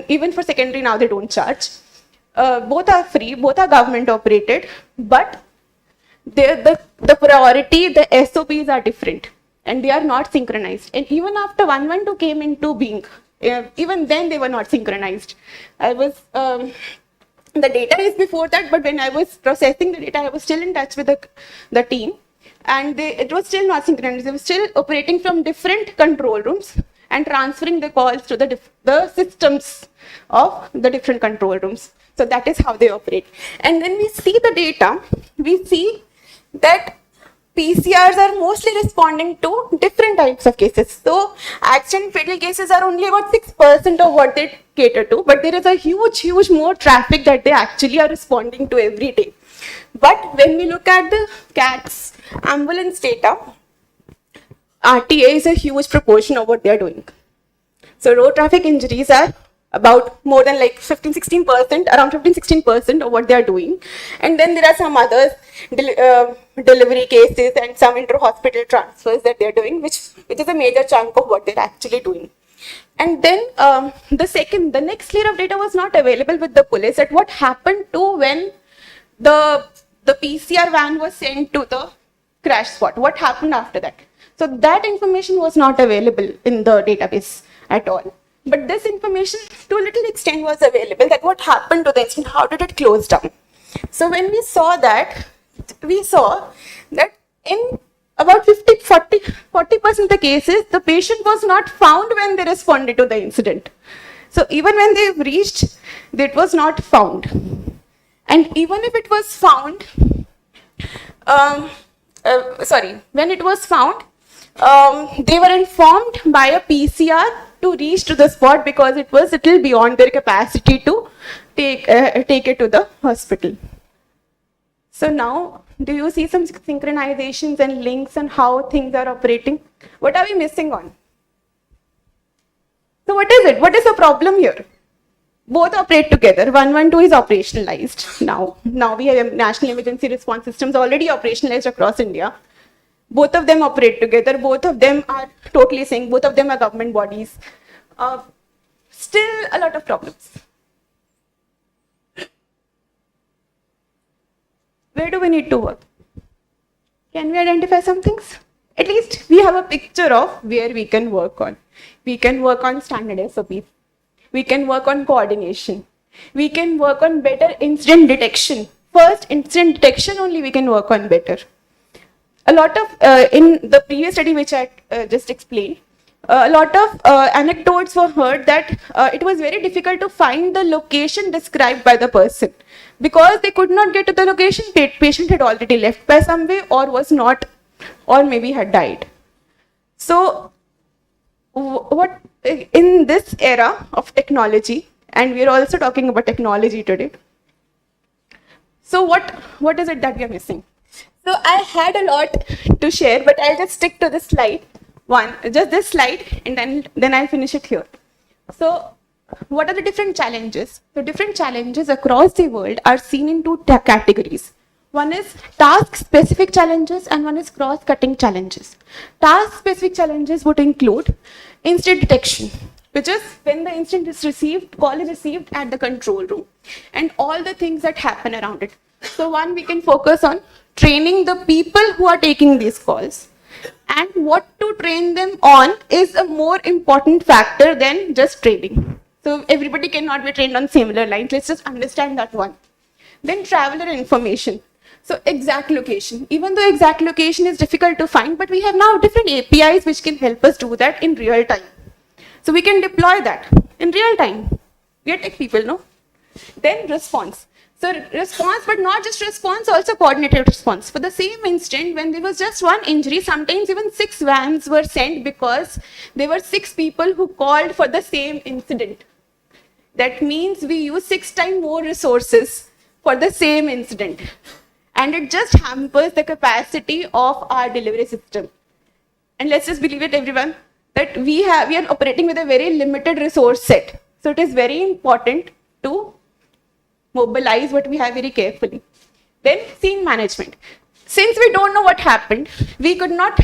Even for secondary now they don't charge. Both are free, both are government operated, but the priority, the SOPs are different and they are not synchronized. And even after 112 came into being, even then they were not synchronized. The data is before that, but when I was processing the data, I was still in touch with the team, and it was still not synchronized. They were still operating from different control rooms and transferring the calls to the systems of the different control rooms. So that is how they operate. And when we see the data, we see that PCRs are mostly responding to different types of cases. So accident fatal cases are only about 6% of what they cater to, but there is a huge more traffic that they actually are responding to every day. But when we look at the CAT's ambulance data, RTA is a huge proportion of what they are doing. So road traffic injuries are about more than like 15-16%, around 15-16% of what they are doing. And then there are some others, delivery cases and some inter-hospital transfers that they are doing, which is a major chunk of what they're actually doing. And then the next layer of data was not available with the police, at what happened to when the PCR van was sent to the crash spot. What happened after that? So that information was not available in the database at all. But this information to a little extent was available, that what happened to the incident, how did it close down. So when we saw that in about 40% of the cases, the patient was not found when they responded to the incident. So even when they reached, it was not found. And even if it was found, when it was found, they were informed by a PCR to reach to the spot because it was little beyond their capacity to take it to the hospital. So now, do you see some synchronizations and links and how things are operating? What are we missing on? So what is it? What is the problem here? Both operate together. 112 is operationalized now. Now we have national emergency response systems already operationalized across India. Both of them operate together. Both of them are totally synced. Both of them are government bodies. Still a lot of problems. Where do we need to work? Can we identify some things? At least we have a picture of where we can work on. We can work on standard SOPs. We can work on coordination. We can work on better incident detection. First, incident detection only we can work on better. A lot of, in the previous study which I just explained, a lot of anecdotes were heard that it was very difficult to find the location described by the person. Because they could not get to the location, patient had already left by some way or was not, or maybe had died. So, what in this era of technology, and we are also talking about technology today, so what is it that we are missing? So I had a lot to share, but I'll just stick to this slide, just this slide, and then I'll finish it here. So what are the different challenges? The different challenges across the world are seen in two categories. One is task-specific challenges and one is cross-cutting challenges. Task-specific challenges would include incident detection, which is when the incident is received, call is received at the control room, and all the things that happen around it. So one, we can focus on training the people who are taking these calls, and what to train them on is a more important factor than just training. So everybody cannot be trained on similar lines. Let's just understand that one. Then traveler information. So exact location. Even though exact location is difficult to find, but we have now different APIs which can help us do that in real time. So we can deploy that in real time. We are tech people, no? Then response. So response, but not just response, also coordinated response. For the same instant, when there was just one injury, sometimes even 6 vans were sent because there were 6 people who called for the same incident. That means we use 6 times more resources for the same incident. And it just hampers the capacity of our delivery system. And let's just believe it, everyone, that we are operating with a very limited resource set. So it is very important to mobilize what we have very carefully. Then scene management. Since we don't know what happened, we could not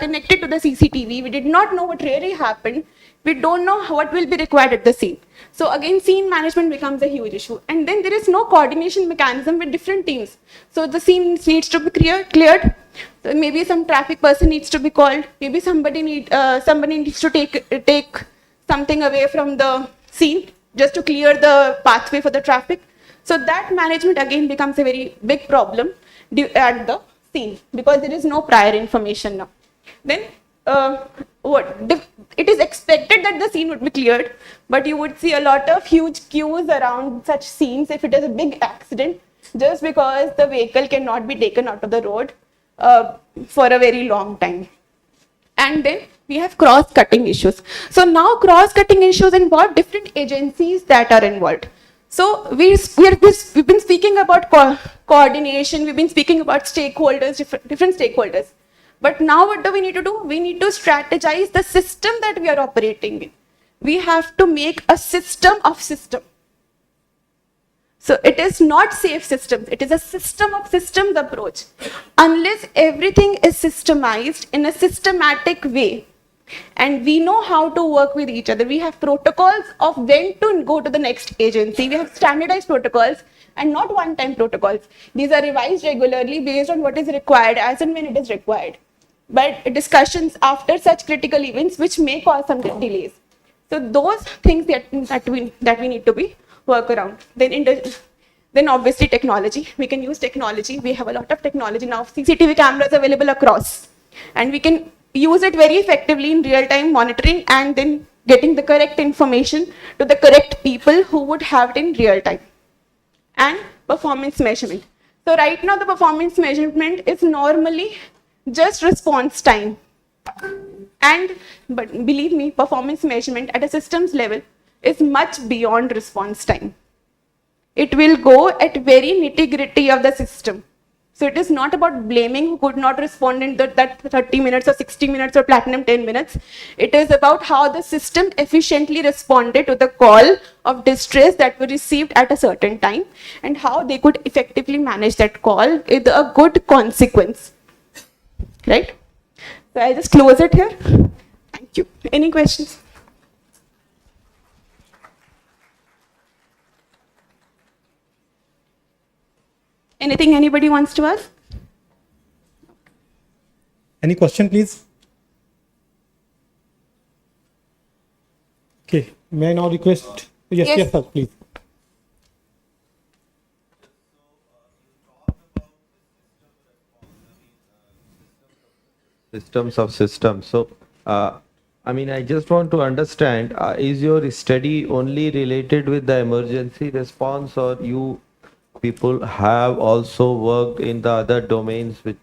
connect it to the CCTV, we did not know what really happened, We don't know what will be required at the scene. So again, scene management becomes a huge issue. And then there is no coordination mechanism with different teams. So the scene needs to be cleared. So maybe some traffic person needs to be called. Maybe somebody needs to take something away from the scene just to clear the pathway for the traffic. So that management again becomes a very big problem at the scene because there is no prior information now. Then it is expected that the scene would be cleared, but you would see a lot of huge queues around such scenes if it is a big accident, just because the vehicle cannot be taken out of the road for a very long time. And then we have cross-cutting issues. So now cross-cutting issues involve different agencies that are involved. So we've been speaking about coordination, we've been speaking about stakeholders, different stakeholders. But now what do we need to do? We need to strategize the system that we are operating in. We have to make a system of system. So it is not safe systems, it is a system of systems approach. Unless everything is systemized in a systematic way, and we know how to work with each other. We have protocols of when to go to the next agency. We have standardized protocols and not one-time protocols. These are revised regularly based on what is required as and when it is required. But discussions after such critical events which may cause some delays. So those things that we need to be work around. Then obviously technology. We can use technology. We have a lot of technology now. CCTV cameras available across, and we can use it very effectively in real-time monitoring and then getting the correct information to the correct people who would have it in real time. And performance measurement. So right now the performance measurement is normally just response time. But believe me, performance measurement at a systems level is much beyond response time. It will go at very nitty-gritty of the system. So it is not about blaming who could not respond in that 30 minutes or 60 minutes or platinum 10 minutes. It is about how the system efficiently responded to the call of distress that were received at a certain time and how they could effectively manage that call with a good consequence. Right? So I'll just close it here. Thank you. Any questions? Anything anybody wants to ask? Any question, please? Okay, may I now request? Yes, sir, please. Systems of systems. So, I mean, I just want to understand, is your study only related with the emergency response, or you people have also worked in the other domains which,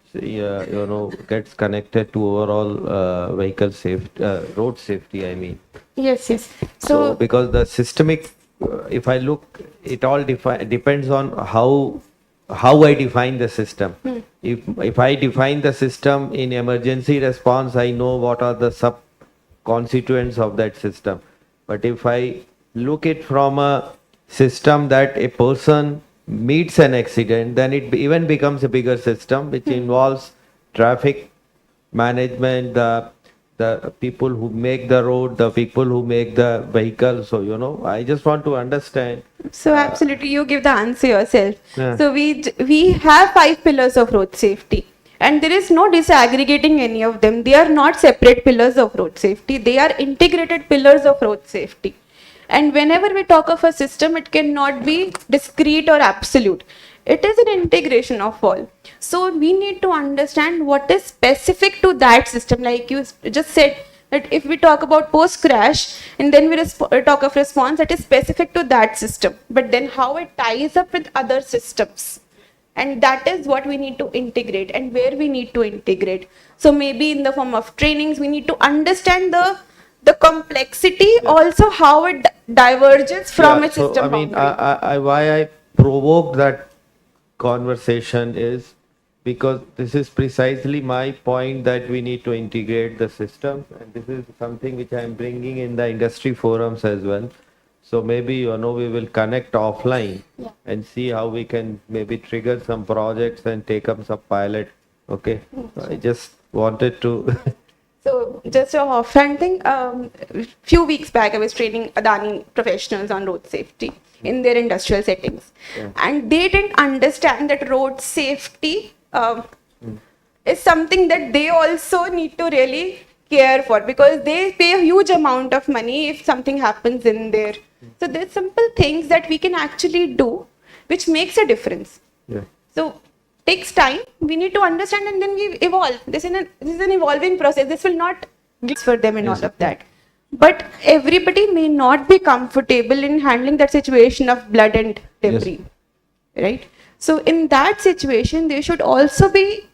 gets connected to overall vehicle safety, road safety, I mean? Yes. So because the systemic, if I look, it all depends on how I define the system. If I define the system in emergency response, I know what are the sub constituents of that system. But if I look it from a system that a person meets an accident, then it even becomes a bigger system which involves traffic management, the people who make the road, the people who make the vehicle. So, I just want to understand. So absolutely, you give the answer yourself. Yeah. So we have 5 pillars of road safety, and there is no disaggregating any of them. They are not separate pillars of road safety. They are integrated pillars of road safety. And whenever we talk of a system, it cannot be discrete or absolute. It is an integration of all. So we need to understand what is specific to that system. Like you just said, that if we talk about post-crash and then we talk of response, that is specific to that system. But then how it ties up with other systems. And that is what we need to integrate and where we need to integrate. So maybe in the form of trainings, we need to understand the complexity, also how it diverges from its system. So, I mean, why I provoked that conversation is because this is precisely my point, that we need to integrate the systems, and this is something which I am bringing in the industry forums as well. So maybe, we will connect offline and see how we can maybe trigger some projects and take up some pilot. Okay. So I just wanted to So just a offhand thing, few weeks back I was training Adani professionals on road safety in their industrial settings. And they didn't understand that road safety is something that they also need to really care for, because they pay a huge amount of money if something happens in there. So there's simple things that we can actually do which makes a difference. Yeah. So takes time. We need to understand and then we evolve. This is an evolving process. This will not give for them and all of that. But everybody may not be comfortable in handling that situation of blood and debris, right? So in that situation, they should also be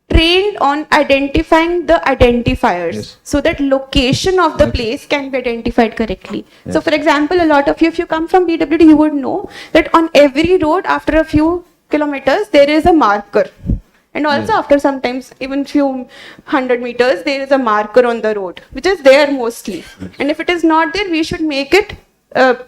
trained on identifying the identifiers, so that location of the place can be identified correctly. So for example, a lot of you, if you come from BWD, you would know that on every road after a few kilometers there is a marker, and also after sometimes even few 100 meters there is a marker on the road which is there mostly, and if it is not there we should make it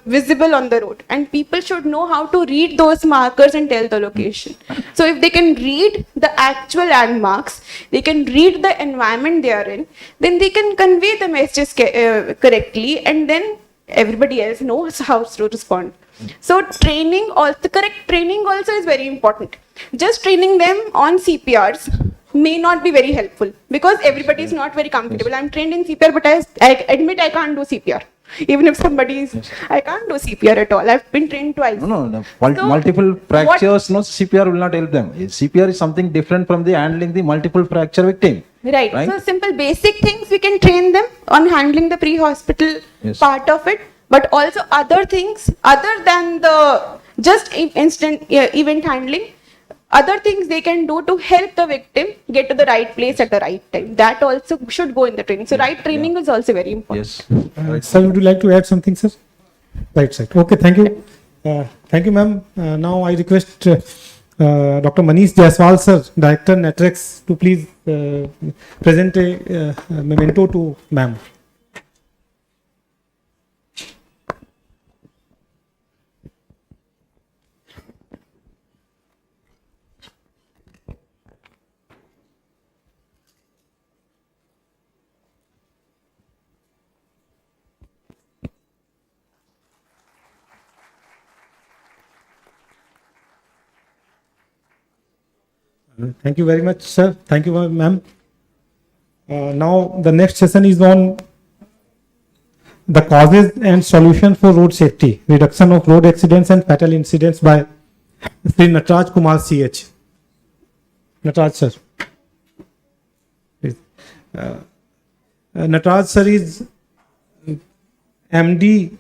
visible on the road, and people should know how to read those markers and tell the location. So if they can read the actual landmarks, they can read the environment they are in, then they can convey the messages correctly, and then everybody else knows how to respond. So training, also correct training also is very important. Just training them on CPRs may not be very helpful, because everybody is not very comfortable. I'm trained in CPR, but I admit I can't do CPR. Even if somebody is, I can't do CPR at all. I've been trained twice. No. So Multiple fractures, no, CPR will not help them. CPR is something different from the handling the multiple fracture victim. Right. Right? So simple basic things we can train them on handling the pre-hospital part of it, but also other things other than the just instant event handling. Other things they can do to help the victim get to the right place at the right time. That also should go in the training. So right training is also very important. Yes. Sir, would you like to add something, sir? Right side. Okay, thank you. Thank you, ma'am. Now I request Dr. Manish Jaiswal, sir, Director Netrex, to please present a memento to ma'am. Thank you very much, sir. Thank you, ma'am. Now the next session is on the causes and solution for road safety, reduction of road accidents and fatal incidents by Sri Nataraj Kumar CH. Nataraj sir. Please. Nataraj sir is MD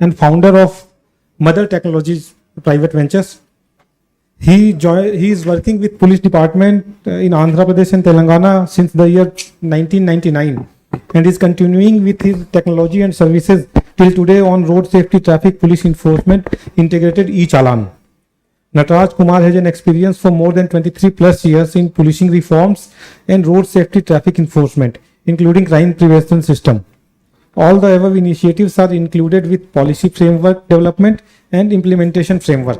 and founder of Mother Technologies Private Ventures. He is working with police department in Andhra Pradesh and Telangana since the year 1999, and is continuing with his technology and services till today on road safety, traffic police enforcement, integrated e-challan. Nataraj Kumar has an experience for more than 23 plus years in policing reforms and road safety traffic enforcement, including crime prevention system. All the above initiatives are included with policy framework development and implementation framework.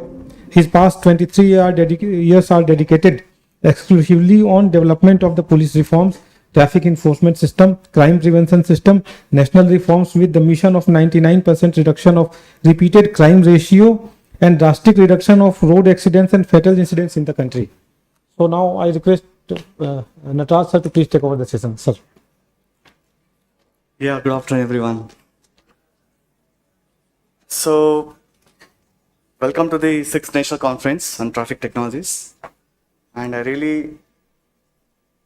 His past 23 years are dedicated exclusively on development of the police reforms, traffic enforcement system, crime prevention system, national reforms with the mission of 99% reduction of repeated crime ratio and drastic reduction of road accidents and fatal incidents in the country. So now I request Nataraj sir to please take over the session, sir. Yeah, good afternoon, everyone. So, welcome to the 6th National Conference on Traffic Technologies. And I really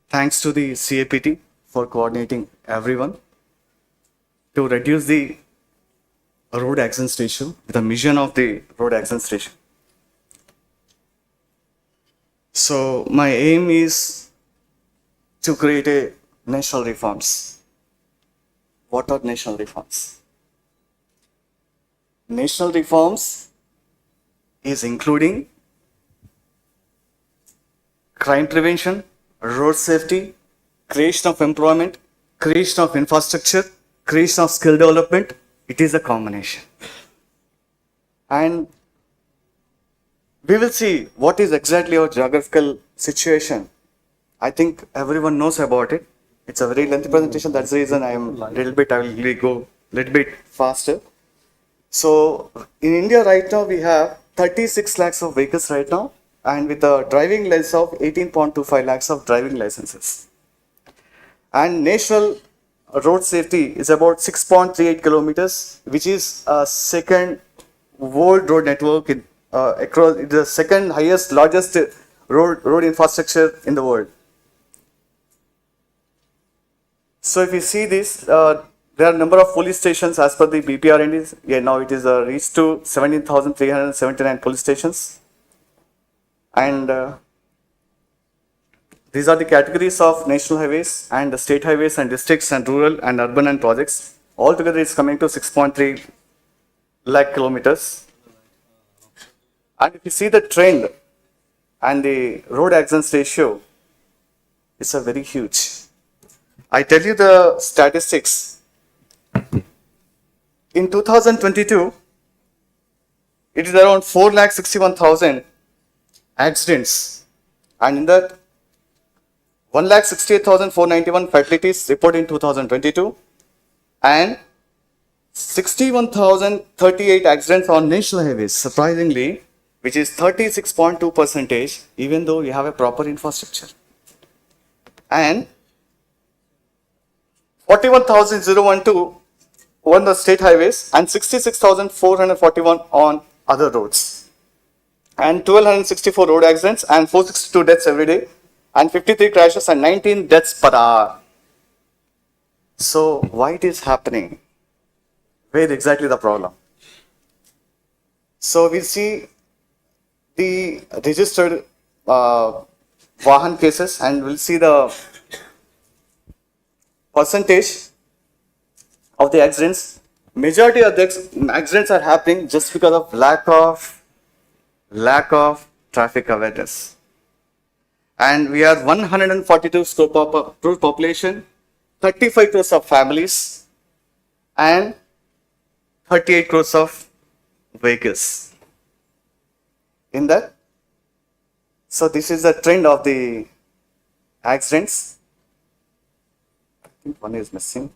thanks to the CAPT for coordinating everyone to reduce the road accidents ratio with the mission of the road accidents ratio. So, my aim is to create a national reforms. What are national reforms? National reforms is including crime prevention, road safety, creation of employment, creation of infrastructure, creation of skill development. It is a combination. And we will see what is exactly our geographical situation. I think everyone knows about it. It's a very lengthy presentation. That's the reason I will go little bit faster. So in India right now, we have 36 lakhs of vehicles right now, and with a driving license of 18.25 lakhs of driving licenses. And national road safety is about 6.38 kilometers, which is a second world road network across. It's the second highest, largest road infrastructure in the world. So if you see this, there are a number of police stations as per the BPR&D. Yeah, now it is reached to 17,379 police stations. And these are the categories of national highways and the state highways and districts and rural and urban and projects. Altogether, it's coming to 6.3 lakh kilometers. And if you see the trend and the road accidents ratio, it's a very huge. I tell you the statistics. In 2022, it is around 4,61,000 accidents, and in that 1,68,491 fatalities reported in 2022, and 61,038 accidents on national highways, surprisingly, which is 36.2%, even though you have a proper infrastructure. And 41,012 on the state highways and 66,441 on other roads. And 1,264 road accidents and 462 deaths every day and 53 crashes and 19 deaths per hour. So why it is happening? Where exactly the problem? So we see the registered Vahan cases, and we'll see the percentage of the accidents. Majority of the accidents are happening just because of lack of traffic awareness. And we are 142 crore population, 35 crores of families, and 38 crores of vehicles. In that, so this is the trend of the accidents. I think one is missing.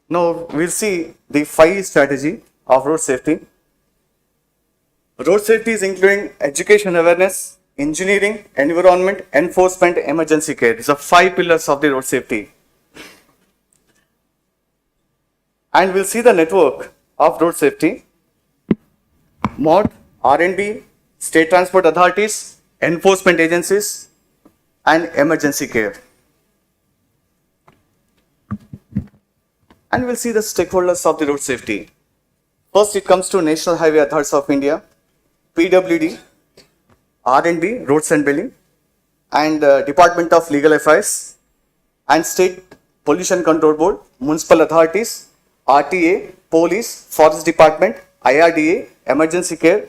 Now we'll see the 5 strategy of road safety. Road safety is including education awareness, engineering, environment, enforcement, emergency care. These are 5 pillars of the road safety. And we'll see the network of road safety. MOD, R&B, state transport authorities, enforcement agencies, and emergency care. And we'll see the stakeholders of the road safety. First, it comes to National Highway Authorities of India, PWD, R&B, Roads and Building, and Department of Legal Affairs, and State Pollution Control Board, Municipal Authorities, RTA, Police, Forest Department, IRDA, Emergency Care,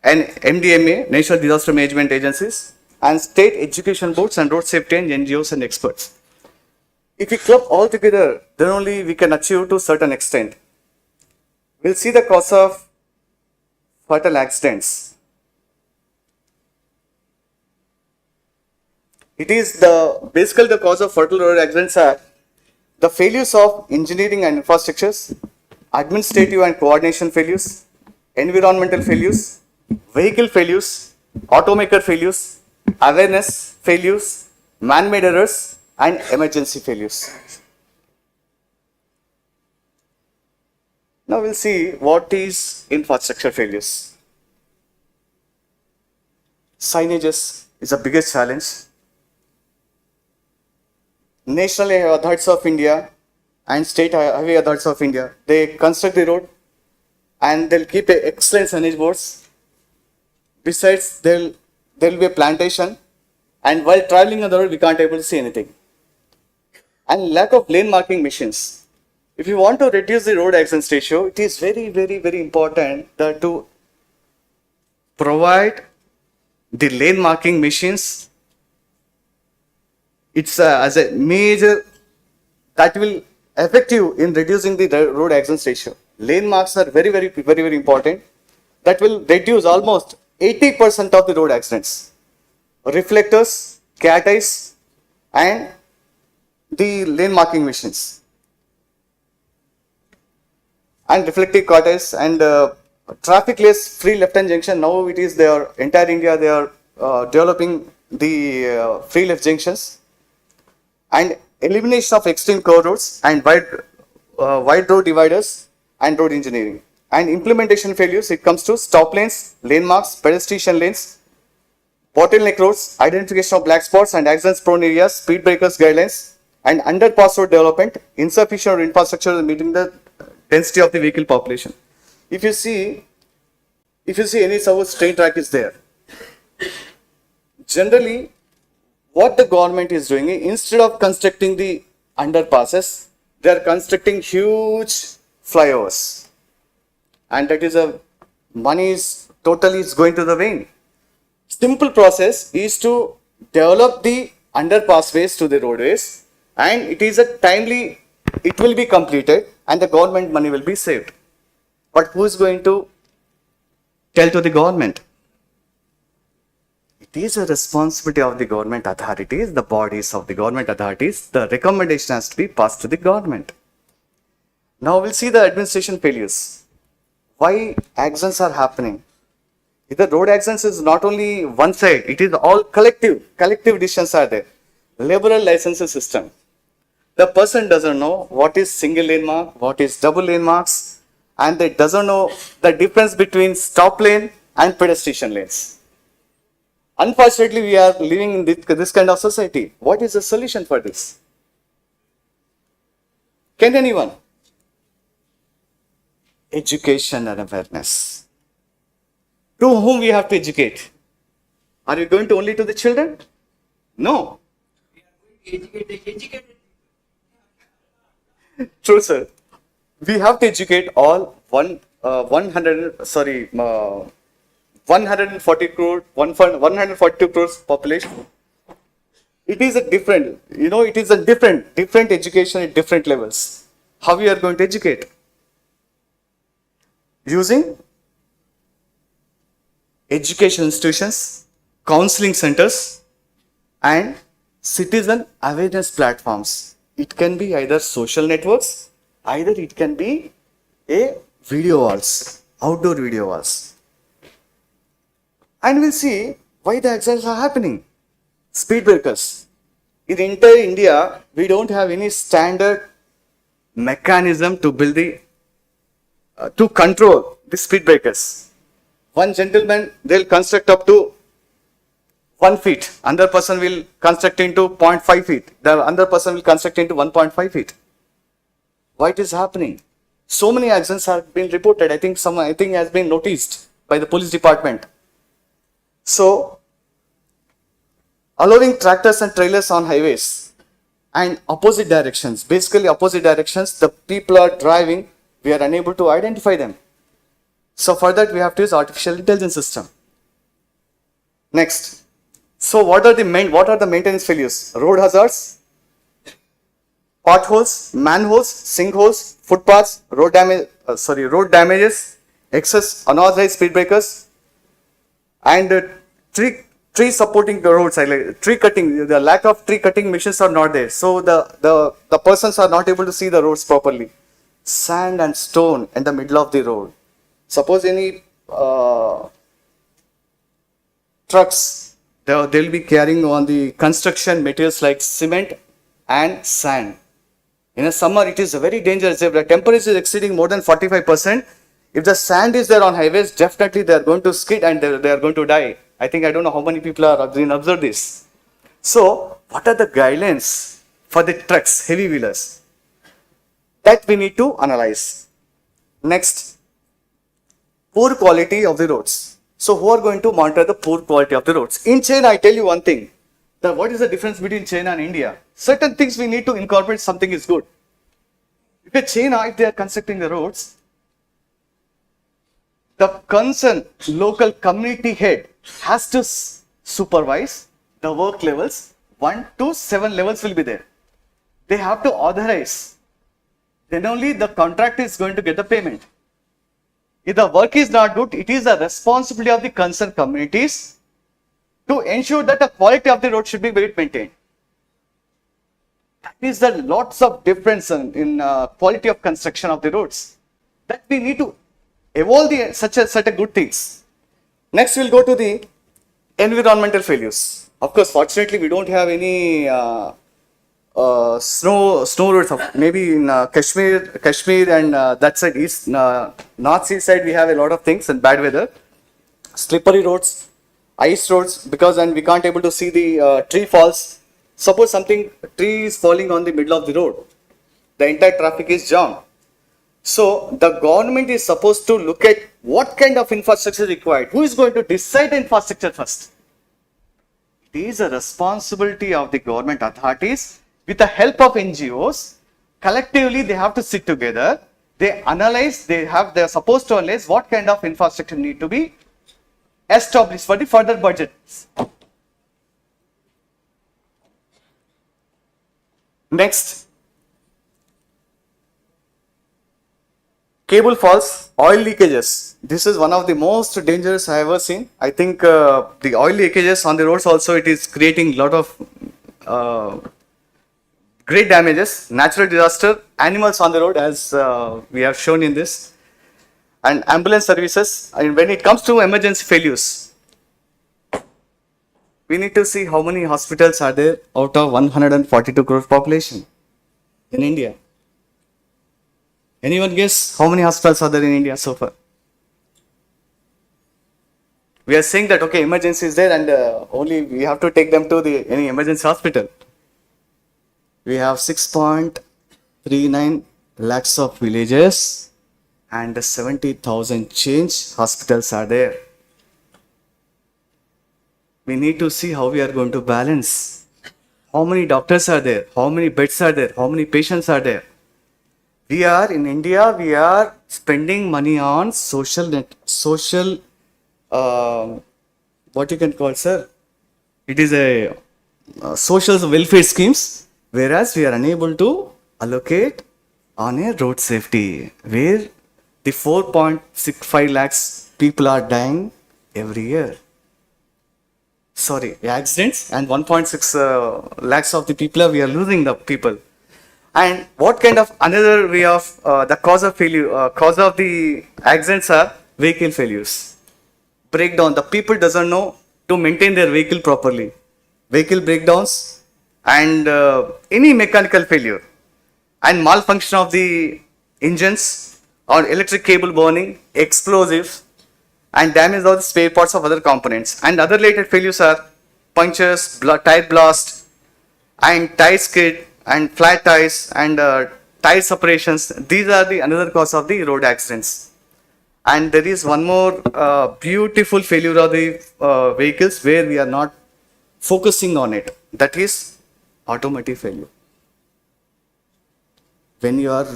and MDMA, National Disaster Management Agencies, and State Education Boards and Road Safety and NGOs and experts. If we club all together, then only we can achieve to a certain extent. We'll see the cause of fatal accidents. It is basically the cause of fatal road accidents are the failures of engineering and infrastructures, administrative and coordination failures, environmental failures, vehicle failures, automaker failures, awareness failures, man-made errors, and emergency failures. Now we'll see what is infrastructure failures. Signages is the biggest challenge. National Highway Authorities of India and State Highway Authorities of India, they construct the road and they'll keep excellent signage boards. Besides, there'll be a plantation, and while traveling on the road, we can't able to see anything. And lack of lane marking machines. If you want to reduce the road accident ratio, it is very, very, very important that to provide the lane marking machines. It's as a major that will effective in reducing the road accidents ratio. Lane marks are very important. That will reduce almost 80% of the road accidents. Reflectors, cat eyes, and the lane marking machines. And reflective cat eyes and traffic-less free left-hand junction. Now it is there. Entire India they are developing the free left junctions. And elimination of extreme curve roads and wide road dividers and road engineering. And implementation failures, it comes to stop lanes, lane marks, pedestrian lanes, bottleneck roads, identification of black spots and accidents prone areas, speed breakers guidelines, and underpass road development, insufficient infrastructure meeting the density of the vehicle population. If you see any suppose train track is there, generally what the government is doing, instead of constructing the underpasses, they are constructing huge flyovers, and that is money is totally going to the vein. Simple process is to develop the underpass ways to the roadways, and it will be completed and the government money will be saved. But who is going to tell to the government? It is a responsibility of the government authorities, the bodies of the government authorities. The recommendation has to be passed to the government. Now we'll see the administration failures. Why accidents are happening? The road accidents is not only one side, it is all collective decisions are there. Liberal licenses system. The person doesn't know what is single lane mark, what is double lane marks, and they doesn't know the difference between stop lane and pedestrian lanes. Unfortunately, we are living in this kind of society. What is the solution for this? Can anyone? Education and awareness. To whom we have to educate? Are we going to only to the children? No. True, sir. We have to educate all 142 crores population. It is a different, it is a different education at different levels. How we are going to educate? Using education institutions, counseling centers, and citizen awareness platforms. It can be either social networks, either it can be a video walls, outdoor video walls. And we'll see why the accidents are happening. Speed breakers. In entire India, we don't have any standard mechanism to build to control the speed breakers. One gentleman, they'll construct up to 1 feet. Another person will construct into 0.5 feet. The other person will construct into 1.5 feet. Why it is happening? So many accidents have been reported. I think has been noticed by the police department. So, allowing tractors and trailers on highways and opposite directions, basically opposite directions, the people are driving, we are unable to identify them. So for that we have to use artificial intelligence system. Next. So what are the maintenance failures? Road hazards, potholes, manholes, sinkholes, footpaths, road damages, excess unauthorized speed breakers, and tree supporting the roads, like tree cutting. The lack of tree cutting machines are not there, so the persons are not able to see the roads properly. Sand and stone in the middle of the road. Suppose any trucks, they'll be carrying on the construction materials like cement and sand. In a summer, it is very dangerous. If the temperature is exceeding more than 45%, if the sand is there on highways, definitely they are going to skid and they are going to die. I don't know how many people are observe this. So, what are the guidelines for the trucks, heavy wheelers? That we need to analyze. Next, poor quality of the roads. So, who are going to monitor the poor quality of the roads? In China, I tell you one thing. What is the difference between China and India? Certain things we need to incorporate, something is good. If they are constructing the roads, the concerned local community head has to supervise the work levels. 1 to 7 levels will be there. They have to authorize then only the contractor is going to get the payment. If the work is not good, it is the responsibility of the concerned communities to ensure that the quality of the road should be well maintained. That is the lots of difference in quality of construction of the roads. That we need to evolve the such a good things. Next, we'll go to the environmental failures. Of course, fortunately, we don't have any snow roads. Maybe in Kashmir and that side, east, north sea side, we have a lot of things and bad weather, slippery roads, ice roads, because and we can't able to see the tree falls. Suppose tree is falling on the middle of the road, the entire traffic is jammed. So the government is supposed to look at what kind of infrastructure is required. Who is going to decide the infrastructure first? It is a responsibility of the government authorities with the help of NGOs. Collectively, they have to sit together. They analyze. They are supposed to analyze what kind of infrastructure need to be established for the further budgets. Next, cable falls, oil leakages. This is one of the most dangerous I have ever seen. I think the oil leakages on the roads also, it is creating a lot of great damages, natural disaster, animals on the road as we have shown in this, and ambulance services. And when it comes to emergency failures, we need to see how many hospitals are there out of 142 crore population in India. Anyone guess how many hospitals are there in India so far? We are saying that okay, emergency is there and only we have to take them to any emergency hospital. We have 6.39 lakhs of villages and 70,000 change hospitals are there. We need to see how we are going to balance. How many doctors are there? How many beds are there? How many patients are there? We are in India, we are spending money on social, what you can call, sir? It is a social welfare schemes, whereas we are unable to allocate on a road safety, where the 4.65 lakhs people are dying every year. Sorry, accidents, and 1.6 lakhs of the people we are losing the people. And what kind of another way of the cause of failure, cause of the accidents are vehicle failures, breakdown. The people doesn't know to maintain their vehicle properly, vehicle breakdowns, and any mechanical failure, and malfunction of the engines or electric cable burning, explosives, and damage of the spare parts of other components. And other related failures are punctures, tire blast, and tire skid, and flat tires, and tire separations. These are the another cause of the road accidents. And there is one more beautiful failure of the vehicles where we are not focusing on it. That is automotive failure. When you are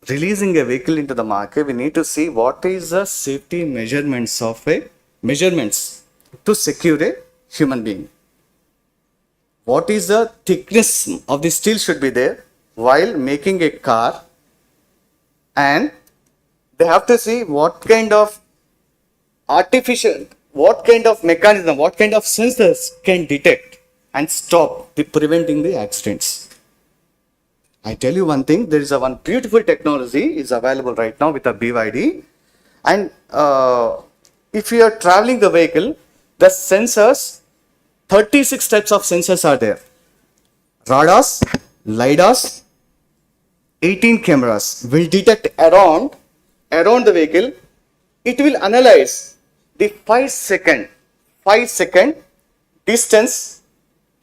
releasing a vehicle into the market, we need to see what is the safety measurements to secure a human being. What is the thickness of the steel should be there while making a car, and they have to see what kind of what kind of mechanism, what kind of sensors can detect and stop preventing the accidents. I tell you one thing, there is one beautiful technology is available right now with a BYD, and if you are traveling the vehicle, the sensors, 36 types of sensors are there. Radars, LiDARs, 18 cameras will detect around the vehicle. It will analyze the 5 second distance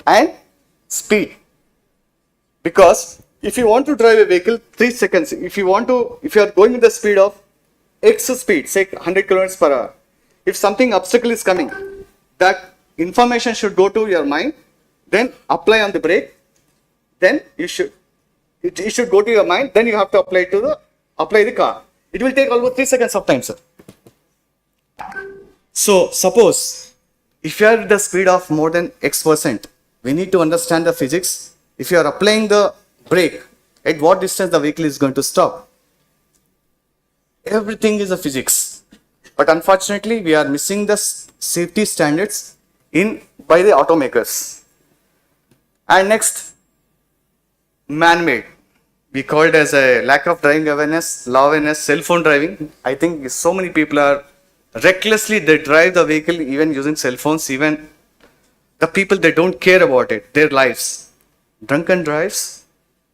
and speed. Because if you want to drive a vehicle 3 seconds, if you are going with the speed of X speed, say 100 kilometers per hour, if something obstacle is coming, that information should go to your mind, then apply on the brake, then it should go to your mind, then you have to apply the car. It will take almost 3 seconds of time, sir. So suppose if you are at the speed of more than X%, we need to understand the physics. If you are applying the brake At what distance the vehicle is going to stop. Everything is a physics. But unfortunately, we are missing the safety standards by the automakers. And next, man-made. We call it as a lack of driving awareness, law awareness, cell phone driving. I think so many people are recklessly, they drive the vehicle even using cell phones, even the people, they don't care about it, their lives. Drunken drives,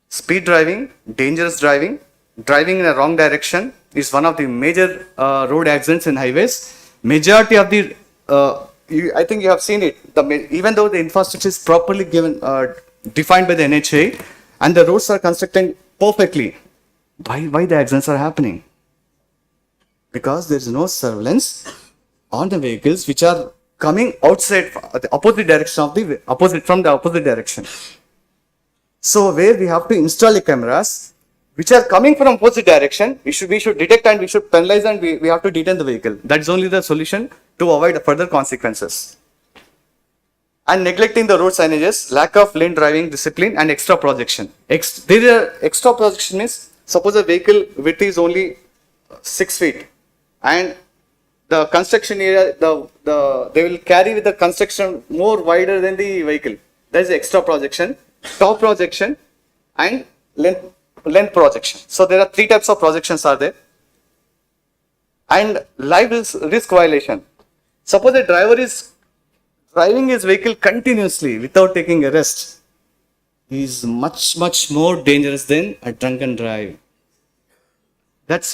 speed driving, dangerous driving, driving in a wrong direction is one of the major road accidents in highways. Majority of the, I think you have seen it, even though the infrastructure is properly given, defined by the NHA, and the roads are constructed perfectly, why the accidents are happening? Because there is no surveillance on the vehicles which are coming outside the opposite direction of the opposite direction. So where we have to install the cameras which are coming from opposite direction, we should detect and we should penalize, and we have to detain the vehicle. That is only the solution to avoid further consequences. And neglecting the road signages, lack of lane driving discipline, and extra projection. Extra projection means, suppose a vehicle width is only 6 feet, and the construction area, they will carry with the construction more wider than the vehicle. That is extra projection, top projection, and length projection. So there are 3 types of projections are there. And live risk violation. Suppose a driver is driving his vehicle continuously without taking a rest. He is much more dangerous than a drunken drive.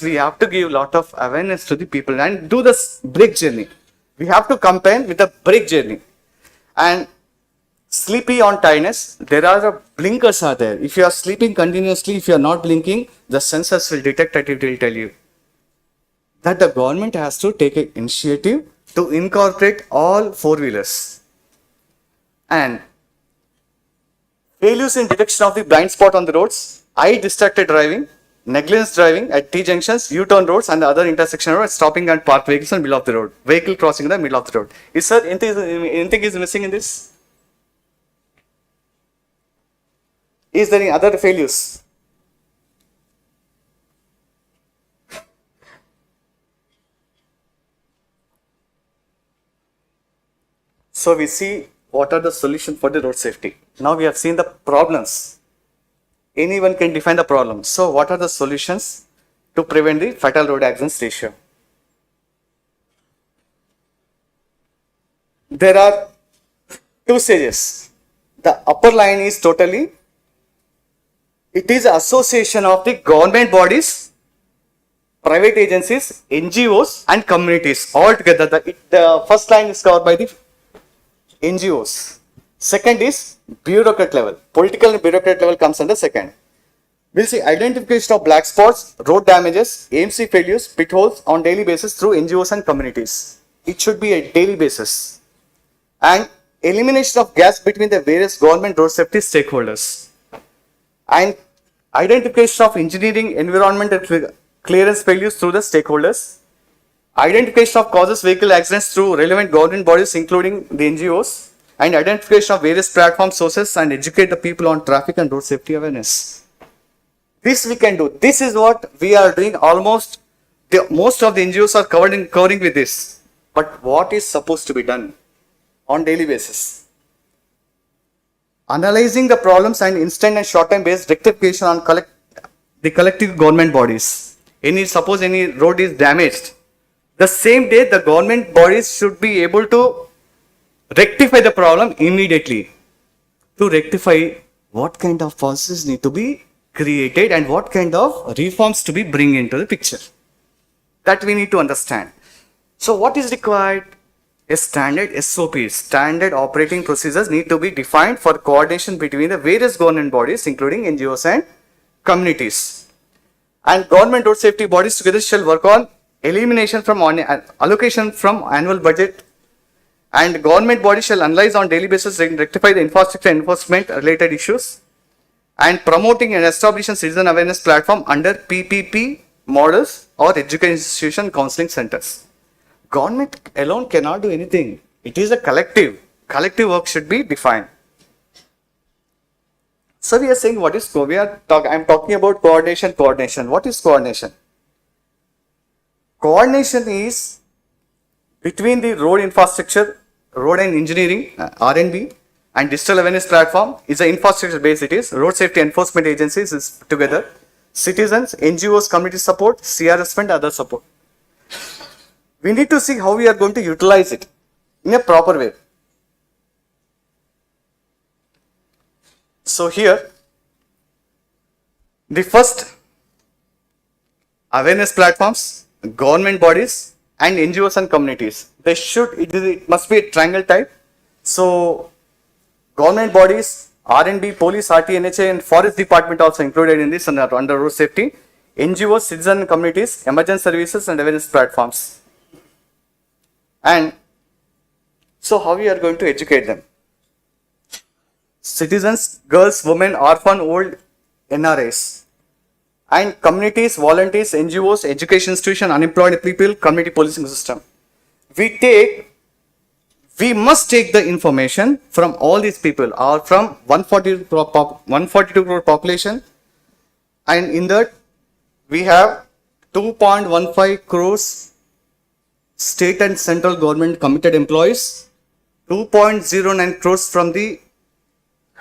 We have to give a lot of awareness to the people and do this brake journey. We have to combine with the brake journey. And sleepy on tiredness, there are blinkers are there. If you are sleeping continuously, if you are not blinking, the sensors will detect and it will tell you. That the government has to take an initiative to incorporate all four-wheelers. And failures in detection of the blind spot on the roads, eye distracted driving, negligence driving at T-junctions, U-turn roads and the other intersection roads, stopping and parked vehicles in the middle of the road, vehicle crossing in the middle of the road. Is there anything is missing in this? Is there any other failures? So we see what are the solutions for the road safety. Now we have seen the problems. Anyone can define the problem. So what are the solutions to prevent the fatal road accidents ratio? There are 2 stages. The upper line is totally, it is association of the government bodies, private agencies, NGOs and communities all together. The first line is covered by the NGOs. Second is bureaucrat level. Political and bureaucrat level comes under second. We'll see identification of black spots, road damages, AMC failures, pit holes on daily basis through NGOs and communities. It should be a daily basis. And elimination of gaps between the various government road safety stakeholders. And identification of engineering, environment and clearance failures through the stakeholders. Identification of causes vehicle accidents through relevant government bodies including the NGOs, and identification of various platform sources and educate the people on traffic and road safety awareness. This we can do. This is what we are doing. Almost most of the NGOs are covering with this. But what is supposed to be done on daily basis? Analyzing the problems and instant and short-time based rectification on the collective government bodies. Suppose any road is damaged, the same day the government bodies should be able to rectify the problem immediately. To rectify, what kind of policies need to be created and what kind of reforms to be bring into the picture. That we need to understand. So what is required? A standard SOP, standard operating procedures need to be defined for coordination between the various government bodies including NGOs and communities. And government road safety bodies together shall work on elimination from allocation from annual budget, and government bodies shall analyze on daily basis and rectify the infrastructure enforcement related issues, and promoting and establishing citizen awareness platform under PPP models or education institution counseling centers. Government alone cannot do anything. It is a collective. Collective work should be defined. So we are saying what is I'm talking about coordination. What is coordination? Coordination is between the road infrastructure, road and engineering, R&B, and digital awareness platform is an infrastructure base. It is road safety enforcement agencies is together, citizens, NGOs, community support, CRS fund, other support. We need to see how we are going to utilize it in a proper way. So here, the first awareness platforms, government bodies, and NGOs and communities. It must be a triangle type. So government bodies, R&B, police, RT, NHA, and forest department also included in this under road safety. NGOs, citizen communities, emergency services, and awareness platforms. And so how we are going to educate them? Citizens, girls, women, orphan, old, NRIs, and communities, volunteers, NGOs, education institution, unemployed people, community policing system. We must take the information from all these people, or from 142 crore population, and in that we have 2.15 crores state and central government committed employees, 2.09 crores from the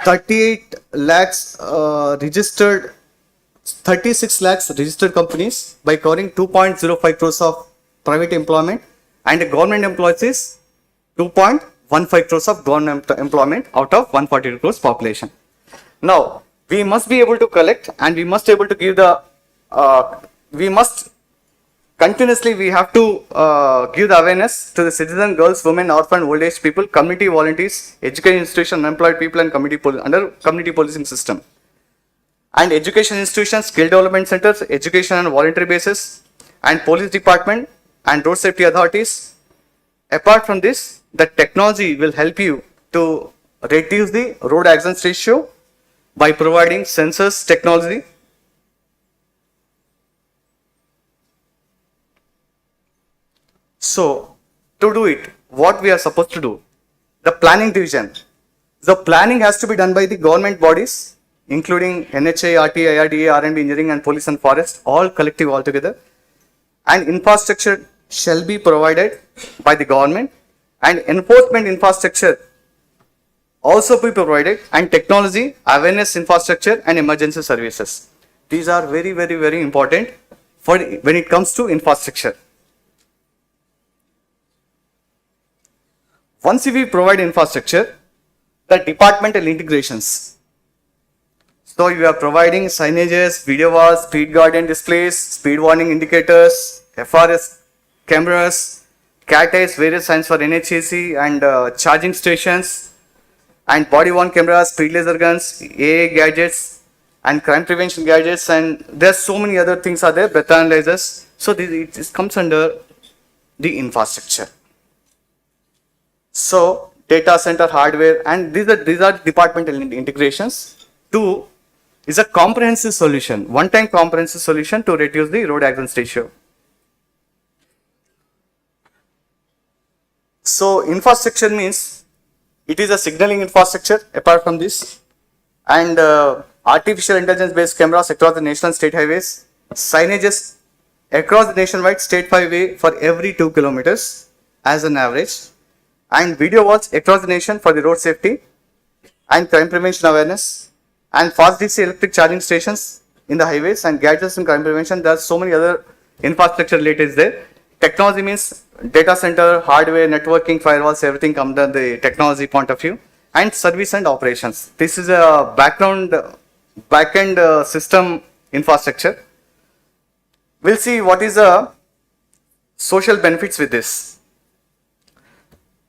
38 lakhs registered 36 lakhs registered companies by covering 2.05 crores of private employment, and the government employees is 2.15 crores of government employment out of 142 crores population. Now, we must be able to collect, and we must be able to give the, we must continuously, we have to give the awareness to the citizen, girls, women, orphan, old age people, community volunteers, education institution, unemployed people, and under community policing system. And education institutions, skill development centers, education and voluntary basis, and police department and road safety authorities. Apart from this, the technology will help you to reduce the road accidents ratio by providing sensors technology. So, to do it, what we are supposed to do? The planning division. The planning has to be done by the government bodies, including NHA, RT, IRDA, R&D, engineering, and police and forest, all collective altogether. And infrastructure shall be provided by the government, and enforcement infrastructure also be provided, and technology, awareness infrastructure, and emergency services. These are very, very, very important for when it comes to infrastructure. Once we provide infrastructure, the departmental integrations. So you are providing signages, video walls, speed guardian displays, speed warning indicators, FRS cameras, CAT-Is, various signs for NHAC, and charging stations, and body worn cameras, speed laser guns, AA gadgets, and crime prevention gadgets, and there's so many other things are there, breath analyzers. So this comes under the infrastructure. So data center hardware, and these are departmental integrations. 2 is a comprehensive solution, one-time comprehensive solution to reduce the road accidents ratio. So infrastructure means it is a signaling infrastructure apart from this, and artificial intelligence based cameras across the national state highways, signages across the nationwide state highway for every 2 kilometers as an average, and video walls across the nation for the road safety and crime prevention awareness, and fast DC electric charging stations in the highways, and gadgets and crime prevention. There are so many other infrastructure related there. Technology means data center, hardware, networking, firewalls, everything comes under the technology point of view, and service and operations. This is a backend system infrastructure. We'll see what is the social benefits with this.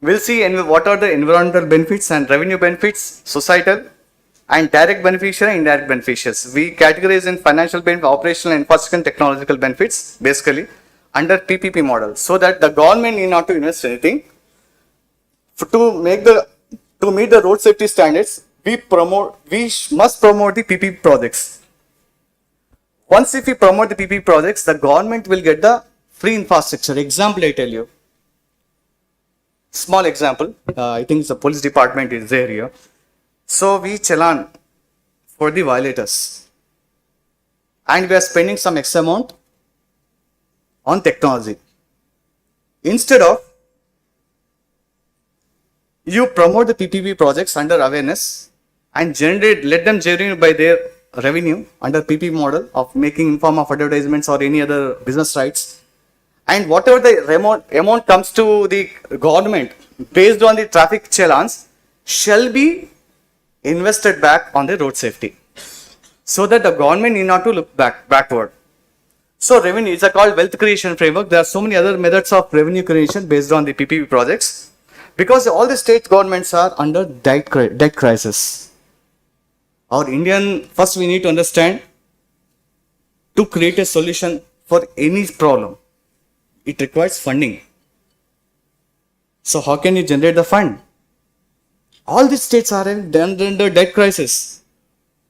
We'll see what are the environmental benefits and revenue benefits, societal, and direct beneficiary and indirect beneficiaries. We categorize in financial benefit, operational, infrastructure, and technological benefits basically under PPP model, so that the government need not to invest anything. To meet the road safety standards, we must promote the PPP projects. Once if we promote the PPP projects, the government will get the free infrastructure. Example I tell you. Small example, I think the police department is there here. So we challan for the violators. And we are spending some X amount on technology. Instead of you promote the PPP projects under awareness and let them generate by their revenue under PPP model of making in form of advertisements or any other business rights. And whatever the amount comes to the government based on the traffic challans shall be invested back on the road safety, so that the government need not to look backward. So revenue is called wealth creation framework. There are so many other methods of revenue creation based on the PPP projects, because all the state governments are under debt crisis. Our Indian, first we need to understand, to create a solution for any problem, it requires funding. So how can you generate the fund? All the states are under debt crisis.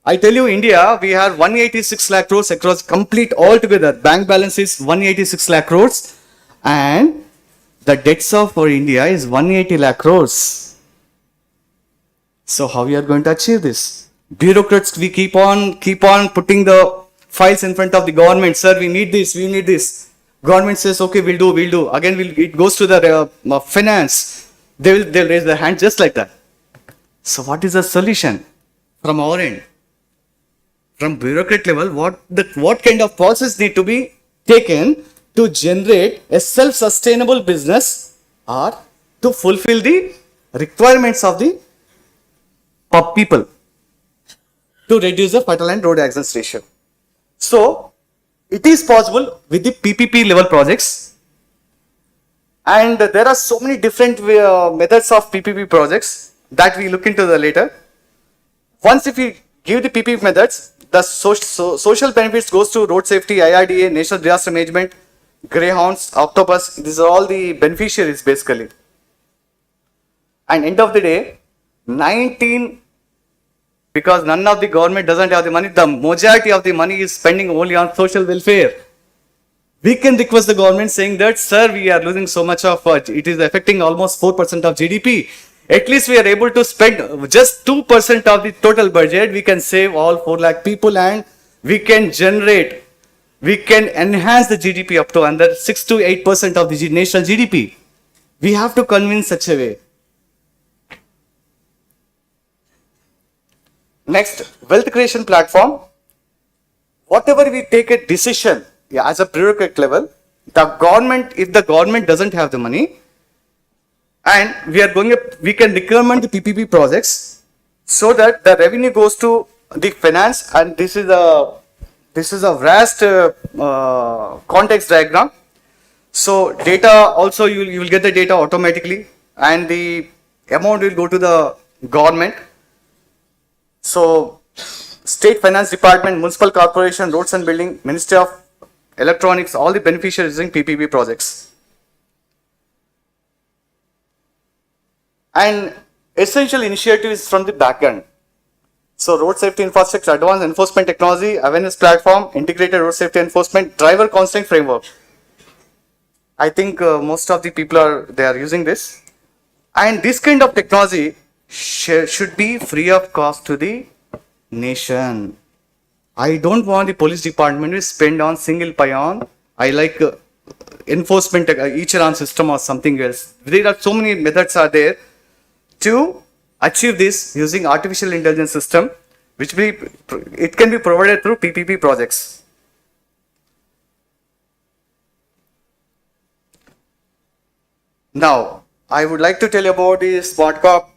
I tell you, India, we have 186 lakh crores across complete altogether. Bank balance is 186 lakh crores and the debts of for India is 180 lakh crores. So how we are going to achieve this? Bureaucrats, we keep on putting the files in front of the government. Sir, we need this, we need this. Government says, okay, we'll do. Again, it goes to the finance. They'll raise their hand just like that. So what is the solution from our end? From bureaucrat level, what kind of process need to be taken to generate a self-sustainable business or to fulfill the requirements of the people to reduce the fatal and road accidents ratio. So it is possible with the PPP level projects, and there are so many different methods of PPP projects that we look into the later. Once if we give the PPP methods, the social benefits goes to road safety, IRDA, National Disaster Management, Greyhounds, Octopus. These are all the beneficiaries basically. And end of the day, because none of the government doesn't have the money, the majority of the money is spending only on social welfare. We can request the government saying that, sir, we are losing so much of, it is affecting almost 4% of GDP. At least we are able to spend just 2% of the total budget. We can save all 4 lakh people and we can enhance the GDP up to under 6 to 8% of the national GDP. We have to convince such a way. Next, wealth creation platform. Whatever we take a decision as a bureaucrat level, if the government doesn't have the money, and we can recommend the PPP projects so that the revenue goes to the finance, and this is a vast context diagram. So data also you will get the data automatically, and the amount will go to the government. So State Finance Department, Municipal Corporation, Roads and Building, Ministry of Electronics, all the beneficiaries using PPP projects. And essential initiatives from the backend. So road safety infrastructure, advanced enforcement technology, awareness platform, integrated road safety enforcement, driver counseling framework. I think most of the people are using this. And this kind of technology should be free of cost to the nation. I don't want the police department to spend on single pion. I like enforcement, each alarm system or something else. There are so many methods are there to achieve this using artificial intelligence system, it can be provided through PPP projects. Now, I would like to tell you about the smart cop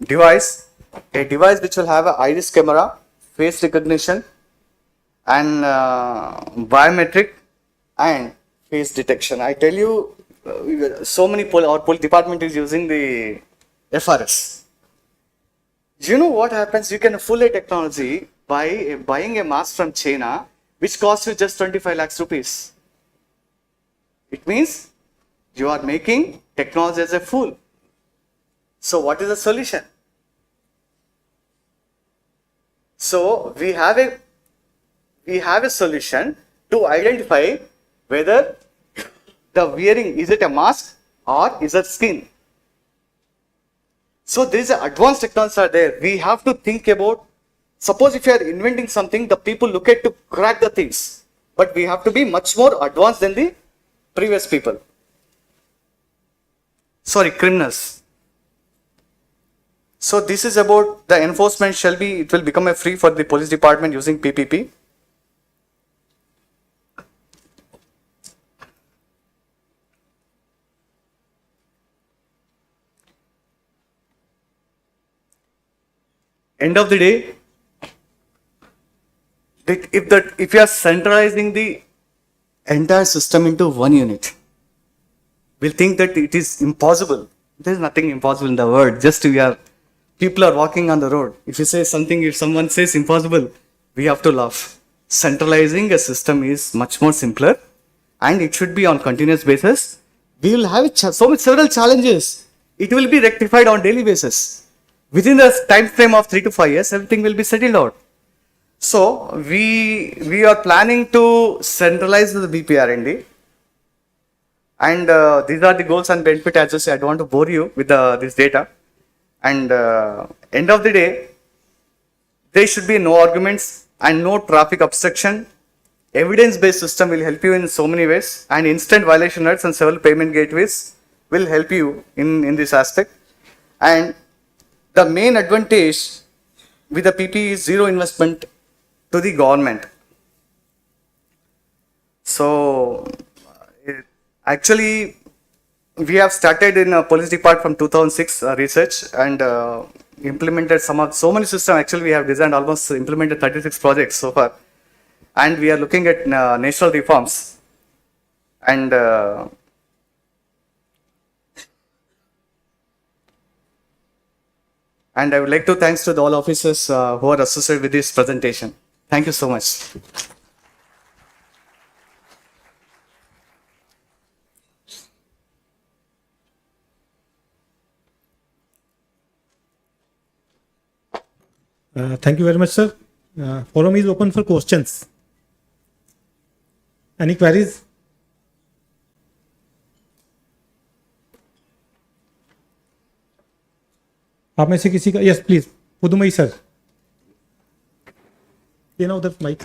device, a device which will have an iris camera, face recognition, and biometric and face detection. I tell you, so many our police department is using the FRS. You know what happens? You can fool a technology by buying a mask from China, which costs you just 25 lakhs rupees. It means you are making technology as a fool. So what is the solution? So we have a solution to identify whether the wearing, is it a mask or is it skin? So there is advanced technologies are there. We have to think about Suppose if you are inventing something, the people look at to crack the things. But we have to be much more advanced than the previous people. Sorry, criminals. So this is about the enforcement it will become a free for the police department using PPP. End of the day, if you are centralizing the entire system into one unit, we'll think that it is impossible. There is nothing impossible in the world. Just people are walking on the road. If someone says impossible, we have to laugh. Centralizing a system is much more simpler, and it should be on continuous basis. We will have several challenges. It will be rectified on daily basis. Within the time frame of 3 to 5 years, everything will be settled out. So we are planning to centralize the BPR&D, and these are the goals and benefit. As I said, I don't want to bore you with this data. And end of the day, there should be no arguments and no traffic obstruction. Evidence-based system will help you in so many ways, and instant violation alerts and several payment gateways will help you in this aspect. And the main advantage with the PP is zero investment to the government. So actually, we have started in a police department from 2006 research and implemented so many systems. Actually, we have designed almost implemented 36 projects so far, and we are looking at national reforms. And I would like to thanks to all officers who are associated with this presentation. Thank you so much. Thank you very much, sir. Forum is open for questions. Any queries? आप में से किसी का? Yes, please. Pudhumai sir. You know the mic.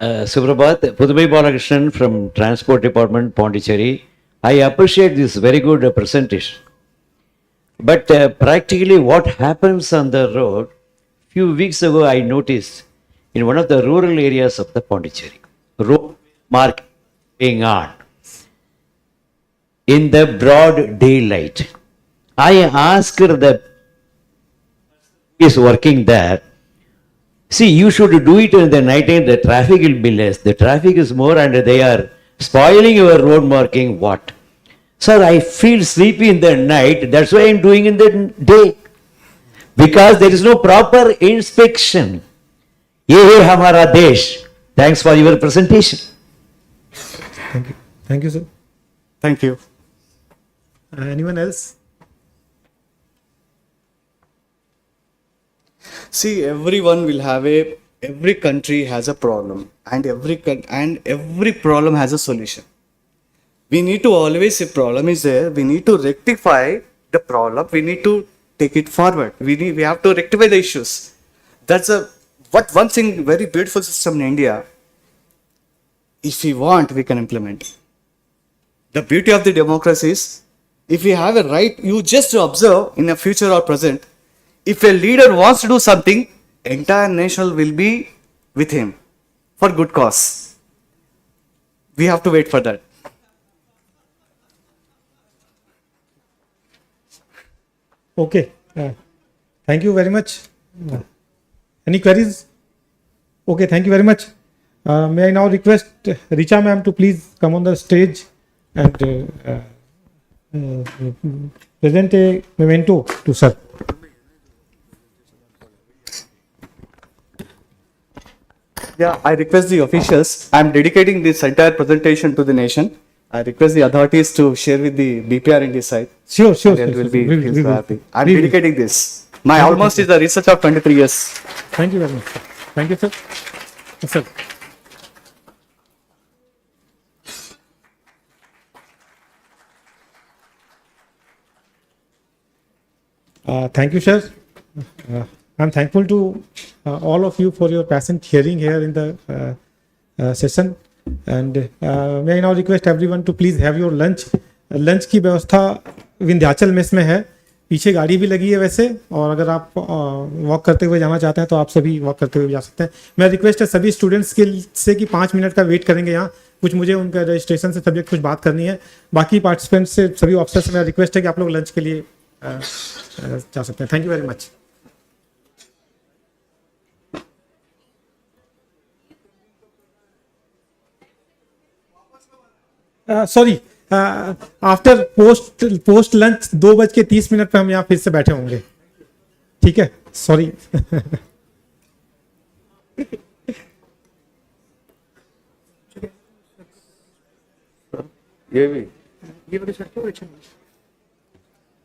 Suprabhat, Pudumai Balakrishnan from Transport Department, Pondicherry. I appreciate this very good presentation. But practically what happens on the road, few weeks ago I noticed in one of the rural areas of the Pondicherry, road mark being on in the broad daylight. I asked the is working there, see, you should do it in the night time, the traffic will be less. The traffic is more and they are spoiling your road marking. What? Sir, I feel sleepy in the night. That's why I am doing in the day. Because there is no proper inspection. Ye hai hamara desh. Thanks for your presentation. Thank you. Thank you, sir. Thank you. Anyone else? See, every country has a problem, and every problem has a solution. We need to always say problem is there. We need to rectify the problem. We need to take it forward. We have to rectify the issues. That's one thing, very beautiful system in India. If we want, we can implement. The beauty of the democracy is, if we have a right, you just observe in the future or present. If a leader wants to do something, entire nation will be with him for good cause. We have to wait for that. Okay. Thank you very much. Any queries? Okay, thank you very much. May I now request Richa ma'am to please come on the stage and present a memento to sir. Yeah, I request the officials. I am dedicating this entire presentation to the nation. I request the authorities to share with the BPR&D side. Sure. They will be feel so happy. I am dedicating this. My almost is the research of 23 years. Thank you very much. Thank you, sir. Yes, sir. Thank you, sir. I'm thankful to all of you for your patient hearing here in the session. And may I now request everyone to please have your lunch. Lunch की व्यवस्था Vindhyachal mess में है, पीछे गाड़ी भी लगी है वैसे, और अगर आप वॉक करते हुए जाना चाहते हैं तो आप सभी वॉक करते हुए जा सकते हैं. मेरा रिक्वेस्ट है सभी स्टूडेंट्स के से कि 5 मिनट का वेट करेंगे यहाँ, कुछ मुझे उनका रजिस्ट्रेशन से सब्जेक्ट कुछ बात करनी है. बाकी पार्टिसिपेंट्स से, सभी ऑफिसर्स से मेरा रिक्वेस्ट है कि आप लोग लंच के लिए जा सकते हैं. Thank you very much. Sorry, after post lunch 2:30 पे हम यहाँ फिर से बैठे होंगे. ठीक है, सॉरी. ये भी